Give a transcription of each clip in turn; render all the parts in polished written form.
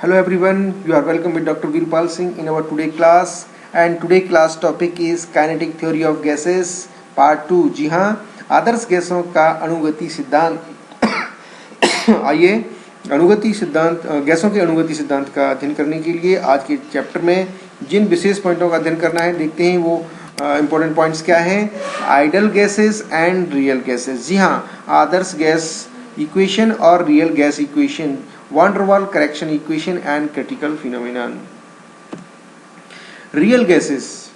Hello everyone, you are welcome with Dr. Virpal Singh in our today class, and today class topic is kinetic theory of gases part 2। जी हाँ, आदर्श गैसों का अणुगति सिद्धांत। आइए अणुगति सिद्धांत, गैसों के अणुगति सिद्धांत का अध्ययन करने के लिए आज के चैप्टर में जिन विशेष पॉइंटों का अध्ययन करना है देखते हैं वो इम्पोर्टेंट पॉइंट्स क्या हैं। Ideal gases and real gases. जी हाँ, आदर्श गैस इक्वेशन और real gas equation, van der Waals correction equation and critical phenomenon. Real gases,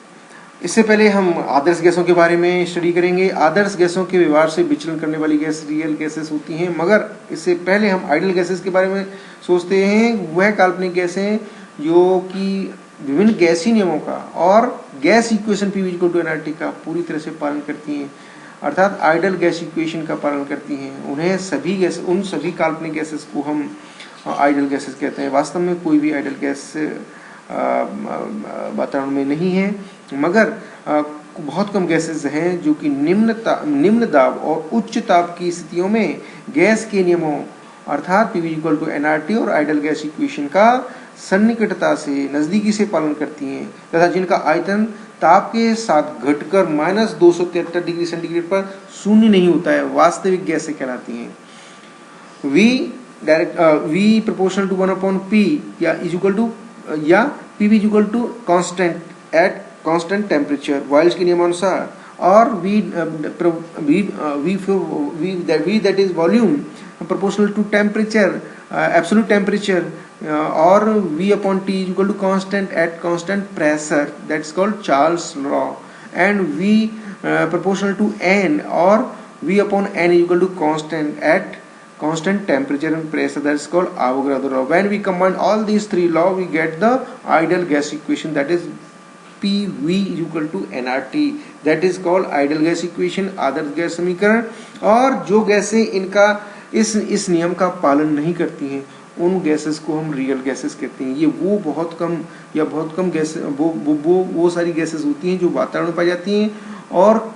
इससे पहले हम आदर्श गैसों के बारे में स्टडी करेंगे। आदर्श गैसों के व्यवहार से विचलन करने वाली गैस रियल गैसेस होती हैं, मगर इससे पहले हम आइडल गैसेस के बारे में सोचते हैं। वह काल्पनिक गैसें जो कि विभिन्न गैसीय नियमों का और गैस इक्वेशन P=NRT का पूरी तरह से पालन करती हैं, अर्थात आइडल गैस इक्वेशन का पालन करती हैं। उन सभी काल्पनिक गैसेस को हम आइडल गैसेस कहते हैं। वास्तव में कोई भी आइडल गैस वातावरण में नहीं है, मगर बहुत कम गैसेस हैं जो कि निम्न दाब और उच्च ताप की स्थितियों में गैस के नियमों अर्थात P=NRT और आइडल गैस इक्वेशन का सन्निकटता से नजदीकी से पालन करती हैं, तथा जिनका आयतन ताप के साथ घटकर -273 डिग्री सेंटीग्रेड पर शून्य नहीं होता है, वास्तविक गैसें कहलाती हैं। V proportional to 1/P या P=, constant at constant temperature Boyle's के नियमानुसार, और V that is volume proportional to temperature, absolute temperature, or V/T constant at constant pressure, that's called Charles law, and V proportional to N or V/N constant at constant temperature and pressure, that's called Avogadro law. When we combine all these three laws, we get the ideal gas equation, that is PV=NRT, that is called ideal gas equation, Adarsh gas समीकरण। और जो गैसें इनका इस नियम का पालन नहीं करती हैं उन गैसेस को हम रियल गैसेस कहते हैं। ये वो बहुत कम गैस वो सारी गैसेस होती हैं जो वातावरण में पाई जाती हैं और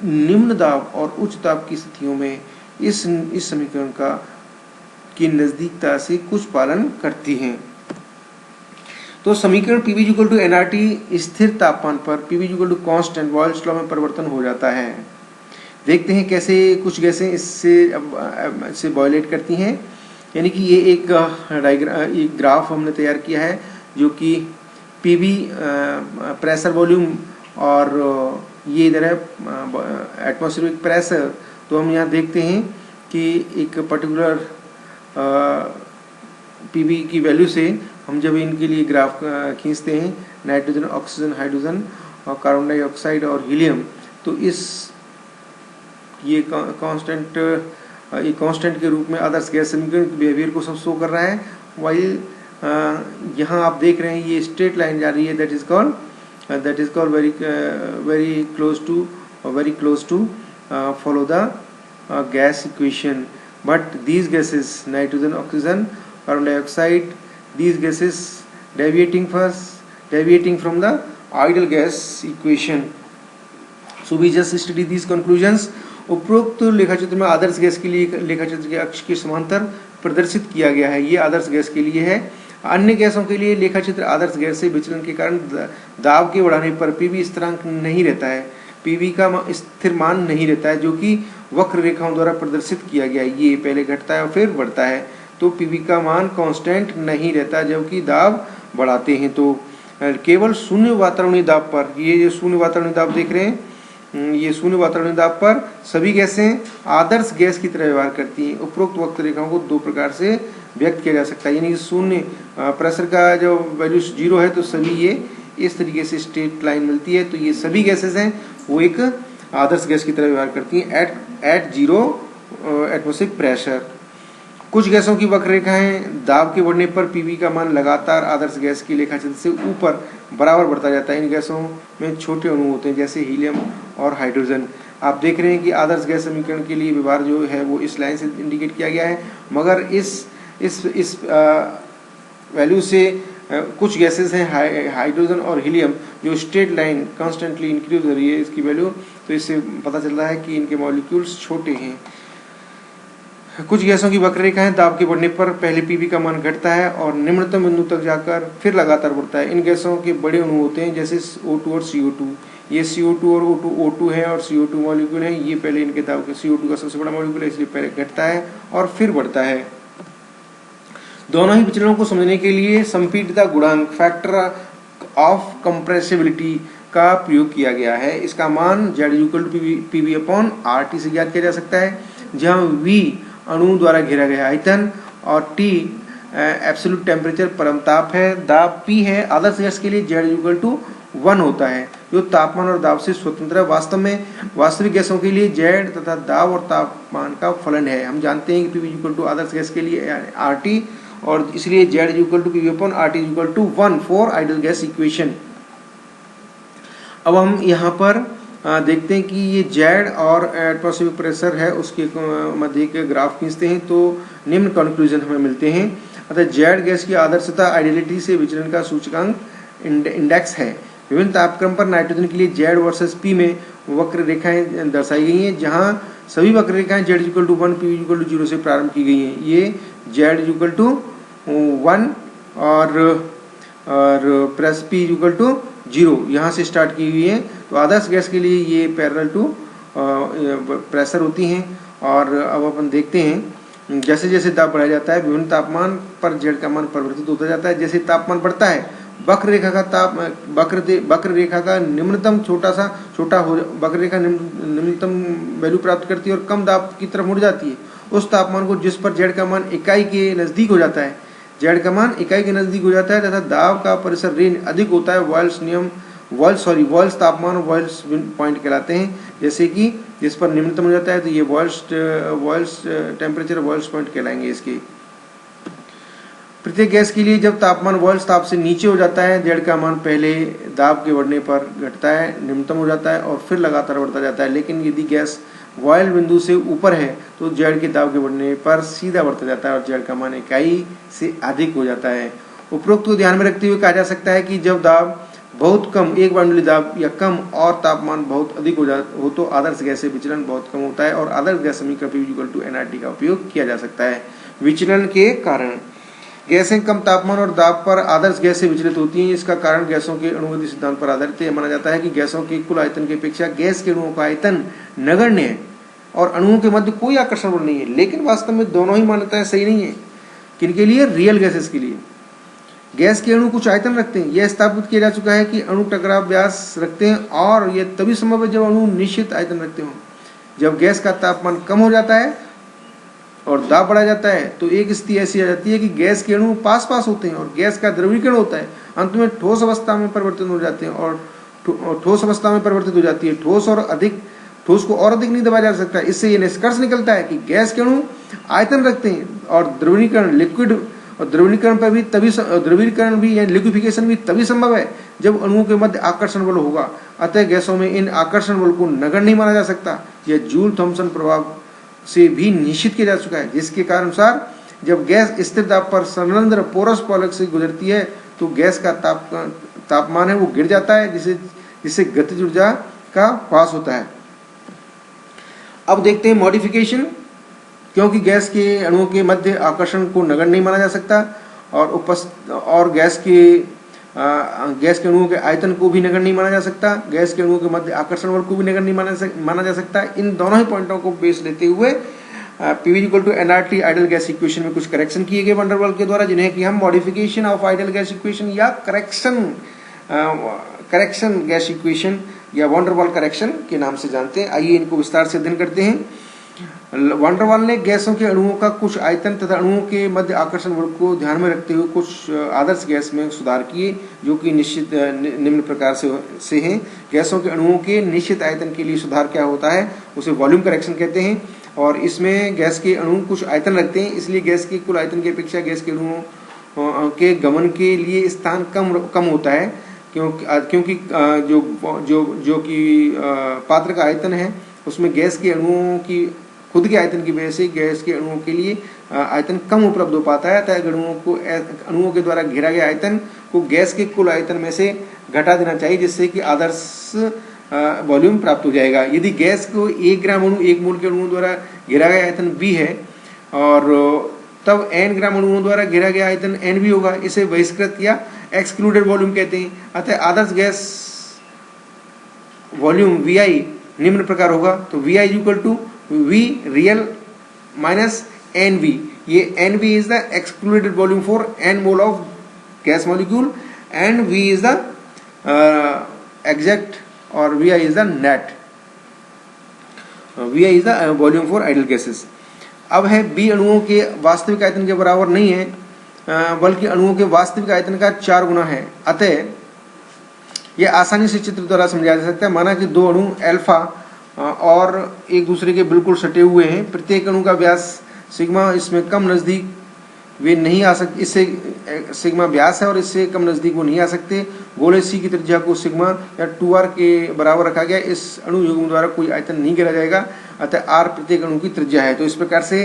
निम्न दाब और उच्च ताप की स्थितियों में इस समीकरण की नजदीकता से कुछ पालन करती हैं। तो समीकरण P=NRT स्थिर तापमान पर P= कांस्टेंट वॉल्स लॉ में परिवर्तन हो जाता है। देखते हैं कैसे कुछ गैसें इससे वायलेट करती हैं। यानी कि ये एक ग्राफ हमने तैयार किया है जो कि PV प्रेशर वॉल्यूम और ये इधर है एटमॉस्फेरिक प्रेशर। तो हम यहाँ देखते हैं कि एक पर्टिकुलर PV की वैल्यू से हम जब इनके लिए ग्राफ खींचते हैं, नाइट्रोजन, ऑक्सीजन, हाइड्रोजन और कार्बन डाइऑक्साइड और हीलियम, तो ये कांस्टेंट के रूप में आदर्श गैस समीकरण बिहेवियर को सब शो कर रहा है। वाइल यहाँ आप देख रहे हैं ये स्ट्रेट लाइन जा रही है, that is called very close to follow the gas equation, but these gases, nitrogen, oxygen, carbon dioxide, these gases deviating from the ideal gas equation. So we just study these conclusions. उपरोक्त लेखाचित्र में आदर्श gas के लिए लेखाचित्र के अक्ष के समांतर प्रदर्शित किया गया है। ये आदर्श गैस के लिए है। अन्य गैसों के लिए लेखाचित्र आदर्श गैस से विचलन के कारण दाब के बढ़ाने पर PV स्थिरांक नहीं रहता है, PV का स्थिर मान नहीं रहता है, जो कि वक्र रेखाओं द्वारा प्रदर्शित किया गया है। ये पहले घटता है और फिर बढ़ता है, तो PV का मान कांस्टेंट नहीं रहता जबकि दाब बढ़ाते हैं। तो केवल शून्य वातावरणीय दाब पर, ये जो शून्य वातावरणीय दाब देख रहे हैं, ये शून्य वातावरणीय दाब पर सभी गैसें आदर्श गैस की तरह व्यवहार करती हैं। उपरोक्त वक्र रेखाओं को दो प्रकार से व्यक्त किया जा सकता है। यानी शून्य प्रेशर का जो वैल्यू 0 है तो सभी ये इस तरीके से स्ट्रेट लाइन मिलती है। तो ये सभी गैसेस हैं वो एक आदर्श गैस की तरह व्यवहार करती हैं एट 0 एटमॉस्फेरिक प्रेशर। कुछ गैसों की वक्र रेखाएं दाब के बढ़ने पर PV का मान लगातार आदर्श गैस की लेखाचित्र से ऊपर बराबर बढ़ता जाता है। इन गैसों में छोटे अणु होते हैं जैसे हीलियम और हाइड्रोजन। आप देख रहे हैं कि आदर्श गैस समीकरण के लिए व्यवहार जो है वो इस लाइन से इंडिकेट किया गया है, मगर इस वैल्यू से कुछ गैसेस हैं हाइड्रोजन और हीलियम जो स्ट्रेट लाइन कॉन्स्टेंटली इंक्रीज हो रही है इसकी वैल्यू, तो इससे पता चल रहा है कि इनके मॉलिक्यूल्स छोटे हैं। कुछ गैसों की वक्ररेखाएं दाब के बढ़ने पर पहले पीवी का मान घटता है और निम्नतम बिंदु तक जाकर फिर लगातार बढ़ता है। इन गैसों के बड़े अणु होते हैं जैसे O2 और CO2। ये CO2 और O2 है और CO2 मॉलिक्यूल है। ये पहले इनके दाब के CO2 का सबसे बड़ा मॉलिक्यूल है, इसलिए पहले घटता है और फिर बढ़ता है। दोनों ही विचलनों को समझने के लिए संपीडितता गुणांक फैक्टर ऑफ कंप्रेसिबिलिटी का प्रयोग किया गया है। इसका मान Z=PV/RT से ज्ञात किया जा सकता है, जहां V अणु द्वारा घेरा गया आयतन और T एब्सोल्यूट टेम्परेचर परम ताप है, दाब P है। आदर्श गैस के लिए Z=1 होता है जो तापमान और दाब से स्वतंत्र है। वास्तव में वास्तविक गैसों के लिए Z तथा दाब और तापमान का फलन है। हम जानते हैं कि PV आदर्श गैस के लिए RT और इसलिए Z=PV/RT=1 for ideal gas equation. अब हम यहाँ पर देखते हैं कि ये जेड और एटमॉस्फेरिक प्रेशर है उसके मध्य के ग्राफ खींचते हैं तो निम्न कंक्लूजन हमें मिलते हैं। अतः जेड गैस की आदर्शता आइडियलिटी से विचलन का सूचकांक इंडेक्स है। विभिन्न तापक्रम पर नाइट्रोजन के लिए जेड वर्सेस पी में वक्र रेखाएं दर्शाई गई हैं, जहां सभी वक्र रेखाएं Z=1 PV=0 से प्रारंभ की गई हैं। ये Z=1 और प्लस P=0 यहाँ से स्टार्ट की हुई है। तो आदर्श गैस के लिए ये पैरेलल टू प्रेशर होती हैं। और अब अपन देखते हैं जैसे जैसे दाब बढ़ाया जाता है विभिन्न तापमान पर जेड का मान परिवर्तित होता जाता है। जैसे तापमान बढ़ता है वक्र रेखा का निम्नतम वक्र रेखा निम्नतम वैल्यू प्राप्त करती है और कम दाब की तरफ मुड़ जाती है। उस तापमान को जिस पर जेड का मान इकाई के नजदीक हो जाता है, जेड का मान इकाई के नजदीक हो जाता है तथा दाब का परिसर रेंज अधिक होता है, वॉल्स तापमान वॉल्स पॉइंट कहलाते हैं। जैसे कि जिस पर निम्नतम हो जाता है तो ये वॉल्स टेम्परेचर वॉल्स पॉइंट कहलाएंगे इसके। प्रत्येक गैस के लिए जब तापमान वॉल्स ताप से नीचे हो जाता है जेड का मान पहले दाब के बढ़ने पर घटता है, निम्नतम हो जाता है और फिर लगातार बढ़ता जाता है। लेकिन यदि गैस वॉयल बिंदु से ऊपर है तो जेड के दाब के बढ़ने पर सीधा बढ़ता जाता है और जेड का मान इकाई से अधिक हो जाता है। उपरोक्त को ध्यान में रखते हुए कहा जा सकता है कि जब दाब बहुत कम, एक वायुमंडलीय दाब या कम और तापमान बहुत अधिक हो तो आदर्श गैस से विचलन बहुत कम होता है और आदर्श गैस समीकरण PV=nRT का उपयोग किया जा सकता है। विचलन के कारण गैसें कम तापमान और दाब पर आदर्श गैस से विचलित होती हैं। इसका कारण गैसों के अणुगति सिद्धांत पर आधारित है। माना जाता है कि गैसों के कुल आयतन की अपेक्षा गैस के अणुओं का आयतन नगण्य है और अणुओं के मध्य कोई आकर्षण बल नहीं है। लेकिन वास्तव में दोनों ही मान्यताएं सही नहीं है। किनके लिए? रियल गैसेस के लिए। गैस के अणु कुछ आयतन रखते हैं। यह स्थापित किया जा चुका है कि अणु टकराव व्यास रखते हैं और यह तभी संभव है जब अणु निश्चित आयतन रखते हों। जब गैस का तापमान कम हो जाता है और दाब बढ़ा जाता है तो एक स्थिति ऐसी आ जाती है कि गैस के अणु पास पास होते हैं और गैस का द्रवीकरण होता है, अंत में ठोस अवस्था में परिवर्तित हो जाते हैं और ठोस अवस्था में परिवर्तित हो जाती है। ठोस को और अधिक नहीं दबाया जा सकता। इससे यह निष्कर्ष निकलता है कि गैस के अणु आयतन रखते हैं और द्रवीकरण भी यानी लिक्विफिकेशन भी तभी संभव है जब अणुओं के मध्य आकर्षण बल होगा। अतः गैसों में इन आकर्षण बल को नगण्य नहीं माना जा सकता। यह जूल थॉमसन प्रभाव से भी निश्चित किया जा चुका है, जिसके कारण अनुसार जब गैस स्थिर दाब पर संरंध्र पोरस पॉलक से गुजरती है तो गैस का तापमान है वो गिर जाता है, जिससे गतिज ऊर्जा का ह्रास होता है। अब देखते हैं मॉडिफिकेशन। क्योंकि गैस के अणुओं के मध्य आकर्षण को नगण्य नहीं माना जा सकता और गैस के अणुओं के आयतन को भी नगण्य नहीं माना जा सकता, गैस के अणुओं के मध्य आकर्षण बल को भी नगण्य नहीं माना जा सकता। इन दोनों ही पॉइंटों को बेस लेते हुए PV=nRT आइडियल गैस इक्वेशन में कुछ करेक्शन किए गए वैन डर वाल्स के द्वारा, जिन्हें कि हम modification of ideal gas equation या करेक्शन गैस इक्वेशन या वैन डर वाल्स करेक्शन के नाम से जानते हैं। आइए इनको विस्तार से अध्ययन करते हैं। वैन डर वाल्स ने गैसों के अणुओं का कुछ आयतन तथा अणुओं के मध्य आकर्षण बल को ध्यान में रखते हुए कुछ आदर्श गैस में सुधार किए, जो कि निश्चित निम्न प्रकार से हैं। गैसों के अणुओं के निश्चित आयतन के लिए सुधार क्या होता है उसे वॉल्यूम करेक्शन कहते हैं और इसमें गैस के अणु कुछ आयतन रखते हैं, इसलिए गैस के कुल आयतन की अपेक्षा गैस के अणुओं के गमन के लिए स्थान कम होता है, क्योंकि जो कि पात्र का आयतन है उसमें गैस के अणुओं की खुद के आयतन की वजह से गैस के अणुओं के लिए आयतन कम उपलब्ध हो पाता है। अतः अणुओं के द्वारा घेरा गया आयतन को गैस के कुल आयतन में से घटा देना चाहिए, जिससे कि आदर्श वॉल्यूम प्राप्त हो जाएगा। यदि गैस को 1 ग्राम अणु 1 मोल के अणुओं द्वारा घेरा गया आयतन B है और तब n ग्राम अणुओं द्वारा घेरा गया आयतन n भी होगा। इसे बहिष्कृत या एक्सक्लूडेड वॉल्यूम कहते हैं। अतः आदर्श गैस वॉल्यूम Vi निम्न प्रकार होगा। तो Vi equal to V real minus NV। ये NV is the excluded volume for n mole of gas molecule and V is the exact और Vi is the net. Vi is the volume for ideal gases. अब है B अणुओं के वास्तविक आयतन के बराबर नहीं है, बल्कि अणुओं के वास्तविक आयतन का 4 गुना है। अतः यह आसानी से चित्र द्वारा समझा जा सकता है। माना कि दो अणु अल्फा और एक दूसरे के बिल्कुल सटे हुए हैं। प्रत्येक अणु का व्यास सिग्मा इसमें कम नजदीक वे नहीं आ सकते, इससे सिग्मा व्यास है और इससे कम नजदीक वो नहीं आ सकते। गोले सी की त्रिज्या को सिग्मा या 2r के बराबर रखा गया। इस अणु युग्म द्वारा कोई आयतन नहीं घेरा जाएगा, अतः r प्रत्येक अणु की त्रिज्या है। तो इस प्रकार से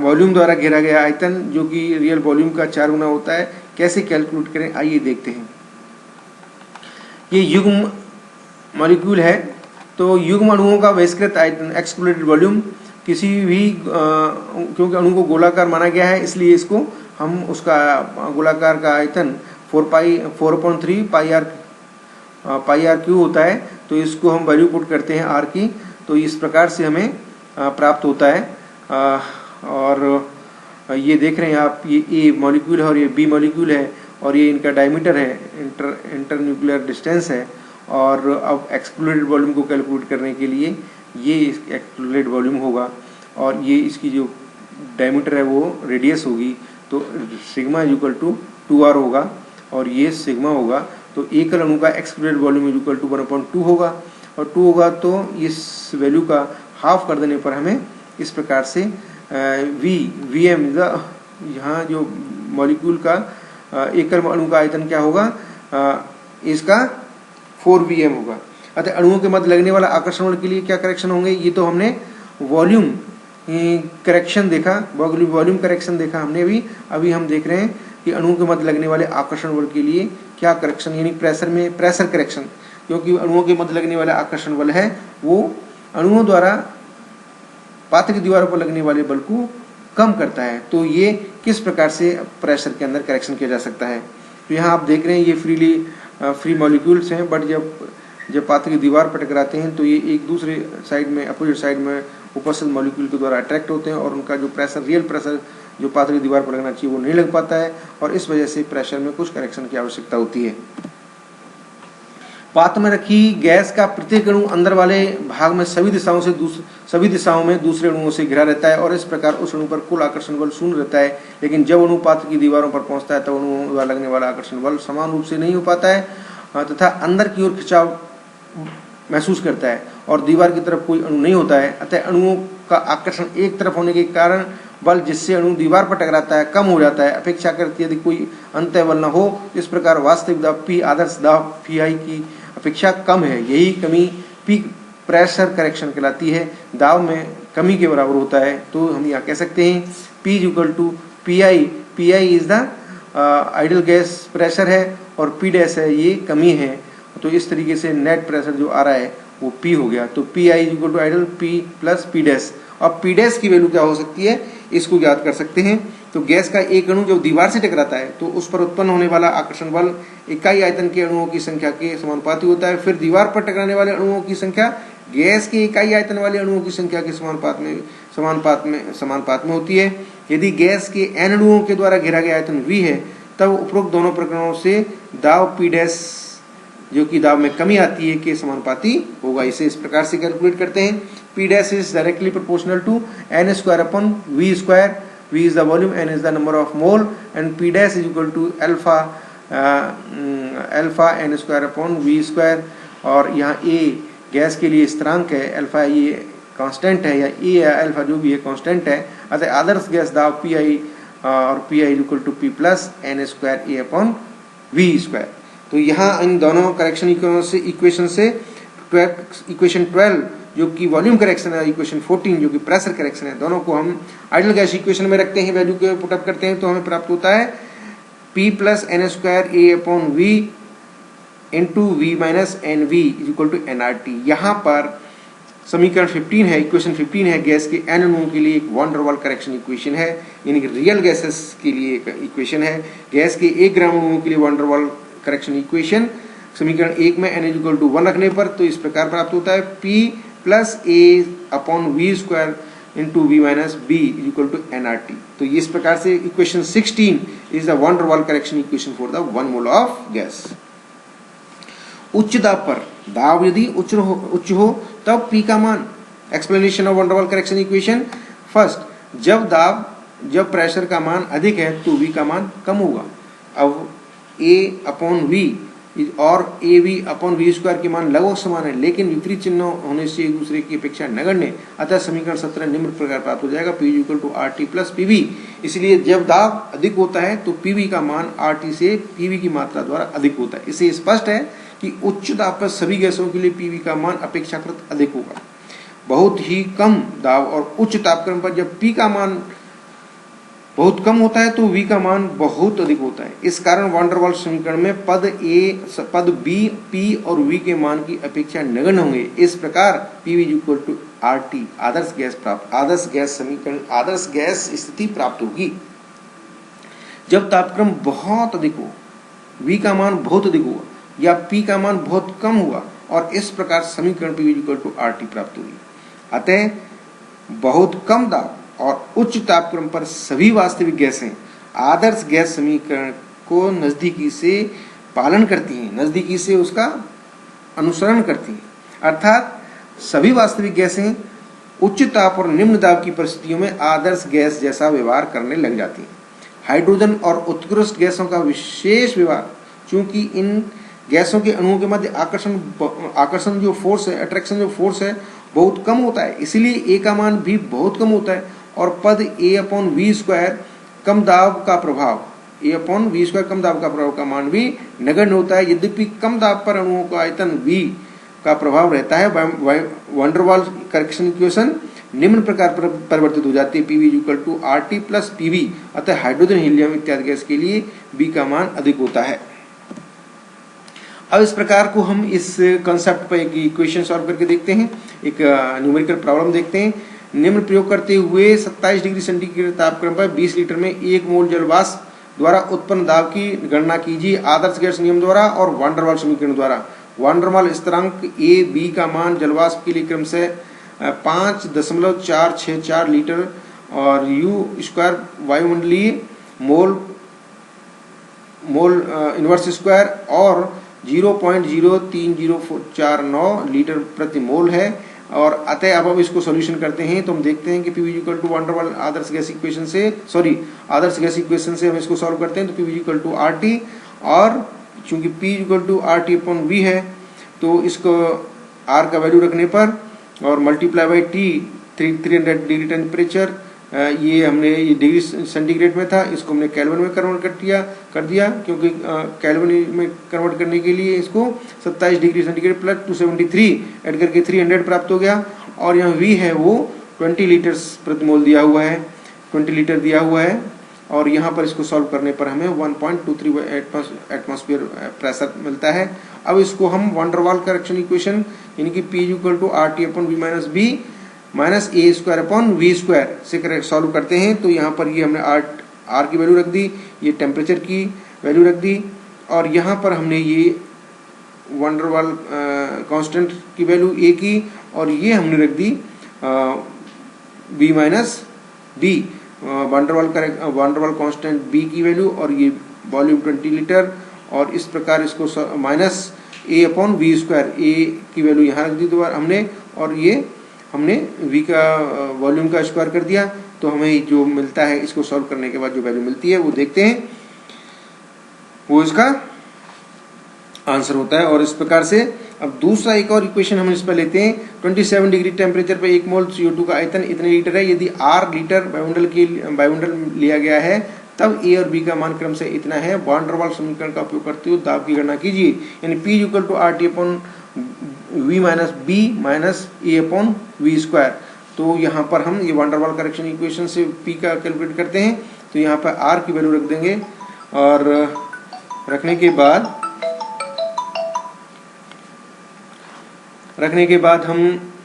वॉल्यूम द्वारा घेरा गया आयतन जो कि रियल वॉल्यूम का 4 गुना होता है, कैसे कैलकुलेट करें आइए देखते हैं। ये युग्म मॉलिक्यूल है, तो युग्म अणुओं का बहिष्कृत आयतन एक्सक्लूडेड वॉल्यूम किसी भी क्योंकि अणु को गोलाकार माना गया है इसलिए इसको हम उसका गोलाकार का आयतन 4.3 पाई आर क्यू होता है। तो इसको हम वैल्यू पुट करते हैं r की, तो इस प्रकार से हमें प्राप्त होता है। और ये देख रहे हैं आप, ये A मॉलिक्यूल है और ये B मॉलिक्यूल है और ये इनका डायमीटर है, इंटर न्यूक्लियर डिस्टेंस है। और अब एक्सक्लूडेड वॉल्यूम को कैलकुलेट करने के लिए ये एक्सक्लूडेड वॉल्यूम होगा और ये इसकी जो डायमीटर है वो रेडियस होगी। तो सिग्मा इक्वल टू 2r होगा और ये सिग्मा होगा। तो एकल अणु का एक्सक्लूडेड वॉल्यूम इक्वल टू 1/2 होगा और 2 होगा तो इस वैल्यू का हाफ कर देने पर हमें इस प्रकार से Vm यहाँ जो मॉलिक्यूल का एकल अणु का आयतन क्या होगा, इसका 4Vm होगा। अतः अणुओं के मध्य लगने वाला आकर्षण बल के लिए क्या करेक्शन होंगे, ये तो हमने वॉल्यूम करेक्शन देखा, वॉल्यूम करेक्शन देखा हमने अभी हम देख रहे हैं कि अणुओं के मध्य लगने वाले आकर्षण बल के लिए क्या करेक्शन, यानी प्रेशर में प्रेशर करेक्शन। क्योंकि अणुओं के मध्य लगने वाला आकर्षण बल है वो अणुओं द्वारा पात्र की दीवारों पर लगने वाले बल को कम करता है। तो ये किस प्रकार से प्रेशर के अंदर करेक्शन किया जा सकता है। तो यहाँ आप देख रहे हैं ये फ्री मॉलिक्यूल्स हैं, बट जब पात्र की दीवार पर टकराते हैं तो ये एक दूसरे साइड में, अपोजिट साइड में उपस्थित मॉलिक्यूल के द्वारा अट्रैक्ट होते हैं और उनका जो प्रेशर, रियल प्रेशर जो पात्र की दीवार पर लगना चाहिए वो नहीं लग पाता है और इस वजह से प्रेशर में कुछ करेक्शन की आवश्यकता होती है। पात्र में रखी गैस का प्रत्येक अणु अंदर वाले भाग में सभी दिशाओं में दूसरे अणुओं से घिरा रहता है और इस प्रकार उस अणु पर कुल आकर्षण बल शून्य रहता है। लेकिन जब अणु पात्र की दीवारों पर पहुंचता है तब अणुओं द्वारा लगने वाला आकर्षण बल समान रूप से नहीं हो पाता है तथा अंदर की ओर खिंचाव महसूस करता है और दीवार की तरफ कोई अणु नहीं होता है। अतः अणुओं का आकर्षण एक तरफ होने के कारण बल जिससे अणु दीवार पर टकराता है कम हो जाता है, अपेक्षाकृत यदि कोई अंतः बल न हो। इस प्रकार वास्तविक दाब P आदर्श दाब Pi की अपेक्षा कम है। यही कमी P प्रेशर करेक्शन कहलाती है, दाब में कमी के बराबर होता है। तो हम यहाँ कह सकते हैं P equal to Pi is the ideal gas pressure है और P डैश है ये कमी है। तो इस तरीके से नेट प्रेशर जो आ रहा है वो P हो गया। तो Pi equal to ideal P plus P dash. अब P डैश की वैल्यू क्या हो सकती है इसको ज्ञात कर सकते हैं। तो गैस का एक अणु जब दीवार से टकराता है तो उस पर उत्पन्न होने वाला आकर्षण बल इकाई आयतन के अणुओं की संख्या के समानुपाती होता है। फिर दीवार पर टकराने वाले अणुओं की संख्या गैस के इकाई आयतन वाले अणुओं की संख्या के समानुपात में होती है। यदि गैस के n अणुओं के द्वारा घेरा गया आयतन V है तब उपरोक्त दोनों प्रकरणों से दाब P डैश जो कि दाब में कमी आती है के समानुपाती होगा। इसे इस प्रकार से कैलकुलेट करते हैं। P डैश is directly proportional to n square upon V square. V is the volume, n is the number of mole and P dash is equal to alpha n square upon V square। और यहाँ A gas के लिए स्थिरांक है, alpha ये constant है या A या अल्फा जो भी है कांस्टेंट है। अतः आदर्श गैस दाब Pi और Pi equal to P plus n square A upon V square. तो यहाँ इन दोनों करेक्शन इक्वेशन से इक्वेशन 12 जो कि वॉल्यूम करेक्शन है, इक्वेशन 14 जो कि प्रेशर करेक्शन है, दोनों को हम आइडियल गैस इक्वेशन में रखते हैं, वैल्यू को पुटअप करते हैं तो हमें प्राप्त होता है P plus n square A upon V into V minus NV equal to nRT। यहाँ पर समीकरण 15 है, इक्वेशन 15 है, गैस के n अणुओं के लिए एक one der Waals correction equation है, यानी कि रियल गैसेस के लिए एक इक्वेशन है। गैस के 1 ग्राम अणुओं के लिए one der Waals correction equation समीकरण 1 में n इक्वल टू 1 रखने पर तो इस प्रकार प्राप्त होता है P plus A upon V square into V minus B equal to NRT। तो इस प्रकार से equation 16 is the one der Waals correction equation for the 1 mole of gas. उच्च दाब पर, दाब यदि उच्च हो तब P का मान, explanation of one der Waals correction equation. First, जब प्रेशर का मान अधिक है तो V का मान कम होगा। अब A अपॉन V और AV अपॉन वी स्क्वायर के मान लगभग समान है, लेकिन विपरीत चिन्ह होने से एक दूसरे की अपेक्षा नगण्य, अतः समीकरण 17 निम्न प्रकार प्राप्त हो जाएगा, P equal to RT plus PV। इसलिए जब दाब अधिक होता है तो PV का मान RT से PV की मात्रा द्वारा अधिक होता है। इससे स्पष्ट है कि उच्च दाब पर सभी गैसों के लिए PV का मान अपेक्षाकृत अधिक होगा। बहुत ही कम दाब और उच्च तापक्रम पर जब P का मान बहुत कम होता है तो V का मान बहुत अधिक होता है। इस कारण वन डर वाल समीकरण में पद B, P और V के मान की अपेक्षा नगण्य होंगे। इस प्रकार PV इक्वल टू RT आदर्श गैस स्थिति प्राप्त होगी। जब तापक्रम बहुत अधिक हो, V का मान बहुत अधिक होगा या P का मान बहुत कम होगा और इस प्रकार समीकरण PV इक्वल टू RT प्राप्त होगी। अतः बहुत कम दाब और उच्च तापक्रम पर सभी वास्तविक गैसें आदर्श गैस समीकरण को नजदीकी से पालन करती हैं, नजदीकी से उसका अनुसरण करती हैं। अर्थात सभी वास्तविक गैसें उच्च ताप और निम्न दाब की परिस्थितियों में आदर्श गैस जैसा व्यवहार करने लग जाती हैं। हाइड्रोजन और उत्कृष्ट गैसों का विशेष व्यवहार, चूंकि इन गैसों के अणुओं के मध्य आकर्षण जो फोर्स है, अट्रैक्शन जो फोर्स है बहुत कम होता है, इसलिए A का मान भी बहुत कम होता है और पद A अपॉन वी स्क्वायर कम दाब का प्रभाव, A अपॉन वी स्क्वायर कम दाब का प्रभाव का मान भी नगण्य होता है। यद्यपि कम दाब पर अणुओं का आयतन V का प्रभाव रहता है। One der Waals correction equation निम्न प्रकार पर परिवर्तित हो जाती है, PV equal to RT plus PV। अतः हाइड्रोजन, हीलियम इत्यादि गैस के लिए B का मान अधिक होता है। अब इस प्रकार को हम इस कॉन्सेप्ट पर एक इक्वेशन सॉल्व करके देखते हैं, एक न्यूमेरिकल प्रॉब्लम देखते हैं। निम्न प्रयोग करते हुए 27 डिग्री सेंटीग्रेड तापक्रम पर 20 लीटर में 1 मोल जल वाष्प द्वारा उत्पन्न दाब की गणना कीजिए आदर्श गैस नियम द्वारा और वन डर वाल समीकरण द्वारा। वन डर वाल स्थिरांक A, B का मान जल वाष्प के लिए क्रम से 5.464 लीटर और U स्क्वायर वायुमंडलीय मोल इनवर्स स्क्वायर और 0.03049 लीटर प्रति मोल है। और अतः अब हम इसको सॉल्यूशन करते हैं तो हम देखते हैं कि PV equal to one der वाल आदर्श गैस इक्वेशन से हम इसको सॉल्व करते हैं तो PV इक्वल टू RT, और चूंकि P equal to RT upon V है तो इसको R का वैल्यू रखने पर और multiply by T 300 degree temperature, ये हमने ये डिग्री सेंटीग्रेड में था, इसको हमने केल्विन में कन्वर्ट कर दिया क्योंकि केल्विन में कन्वर्ट करने के लिए इसको 27 डिग्री सेंटीग्रेड प्लस 273 ऐड करके 300 प्राप्त हो गया। और यहाँ V है वो 20 लीटर प्रति मोल दिया हुआ है, 20 लीटर दिया हुआ है और यहाँ पर इसको सॉल्व करने पर हमें 1.23 एटमॉस्फेयर प्रेशर मिलता है। अब इसको हम one der Waals correction equation यानी कि P equal to RT upon V minus B minus A square upon V square से सॉल्व करते हैं। तो यहाँ पर ये हमने R की वैल्यू रख दी, ये टेम्परेचर की वैल्यू रख दी और यहाँ पर हमने ये वन डर वाल कांस्टेंट की वैल्यू A की और ये हमने रख दी B minus B, one der वाल कांस्टेंट B की वैल्यू और ये वॉल्यूम 20 लीटर और इस प्रकार इसको minus A upon V square, A की वैल्यू यहाँ रख दी दोबारा हमने और ये हमने V का वॉल्यूम का स्क्वायर कर दिया। तो हमें जो मिलता है इसको सॉल्व करने के बाद जो वैल्यू मिलती है वो देखते हैं, वो इसका आंसर होता है। और इस प्रकार से अब दूसरा एक और इक्वेशन हम इस पर लेते हैं। 27 डिग्री टेम्परेचर पर 1 मोल CO2 का आयतन इतने लीटर है। यदि R लीटर वायुमंडल लिया गया है तब A और B का मान क्रम से इतना है। वन डर वाल समीकरण का उपयोग करते हुए दाब की गणना कीजिए, यानी P equal to RT upon V minus B minus A upon V square. तो यहाँ पर हम ये van der Waals correction equation से P का कैलकुलेट करते हैं तो यहाँ पर R की वैल्यू रख देंगे और रखने के बाद हम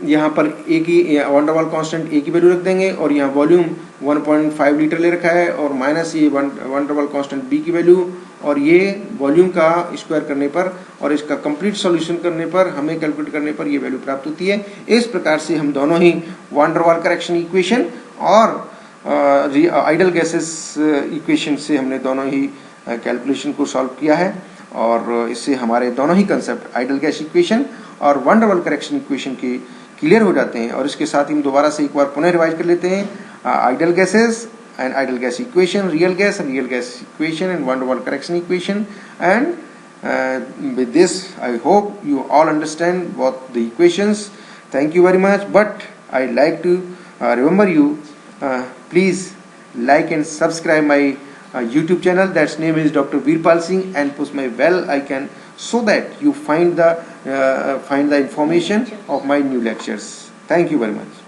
यहाँ पर ए की वन डर वाल कांस्टेंट ए की वैल्यू रख देंगे और यहाँ वॉल्यूम 1.5 लीटर ले रखा है और माइनस ये वन डर वाल कांस्टेंट बी की वैल्यू और ये वॉल्यूम का स्क्वायर करने पर और इसका कंप्लीट सॉल्यूशन करने पर हमें कैलकुलेट करने पर ये वैल्यू प्राप्त होती है। इस प्रकार से हम दोनों ही one der Waals correction equation और आइडल गैसेस इक्वेशन से हमने दोनों ही कैलकुलेशन को सॉल्व किया है और इससे हमारे दोनों ही कंसेप्ट आइडल गैस इक्वेशन और one der Waals correction equation के क्लियर हो जाते हैं। और इसके साथ ही हम दोबारा से एक बार पुनः रिवाइज कर लेते हैं ideal gases and ideal gas equation, real gas equation and van der Waals correction equation, and with this I hope you all understand what the equations. Thank you very much, but I like to remember you, please like and subscribe my YouTube channel, that's name is Dr. Veerpal Singh, and push my bell icon so that you find the information of my new lectures. Thank you very much.